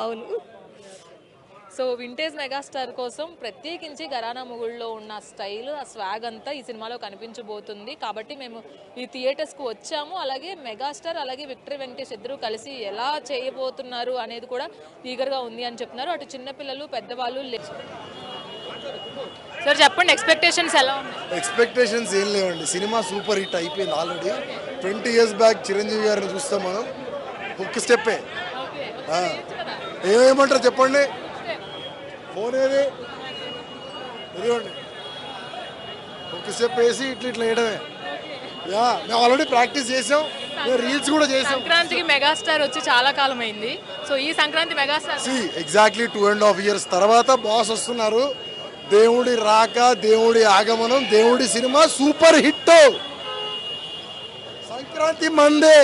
అవును. So vintage megastar కోసం ప్రత్యేకించి ఘరానా మొగుళ్ళలో ఉన్న స్టైల్, ఆ స్వాగ్ అంతా ఈ సినిమాలో కనిపించబోతుంది. కాబట్టి మేము ఈ థియేటర్స్కి వచ్చాము. అలాగే మెగాస్టార్ అలాగే విక్టరీ వెంకటేష్ ఇద్దరు కలిసి ఎలా చేయబోతున్నారు అనేది కూడా ఈగర్గా ఉంది అని చెప్తున్నారు. అటు చిన్నపిల్లలు పెద్దవాళ్ళు సార్ చెప్పండి, ఎక్స్పెక్టేషన్స్ ఎలా ఉన్నాయి? ఎక్స్పెక్టేషన్స్ ఏం లేవండి. సినిమా సూపర్ హిట్ అయిపోయింది ఆల్రెడీ. 20 years బ్యాక్ చిరంజీవి గారిని చూస్తాం మనం. ఒక్క స్టెప్పే. ఏమేమంటారు చెప్పండి. ఫోన్ ఏది ఇదిగోండి, ఒక స్టెప్ వేసి ఇట్లా ఇట్లా వేయడమే. యా, మేము ఆల్రెడీ ప్రాక్టీస్ చేసాం, మేము రీల్స్ కూడా చేసాం. సంక్రాంతికి మెగాస్టార్ వచ్చి చాలా కాలం అయింది. సో ఈ సంక్రాంతి మెగాస్టార్ ఎగ్జాక్ట్లీ 2.5 years తర్వాత బాస్ వస్తున్నారు. దేవుడి రాక, దేవుడి ఆగమనం, దేవుడి సినిమా సూపర్ హిట్. సంక్రాంతి మందే.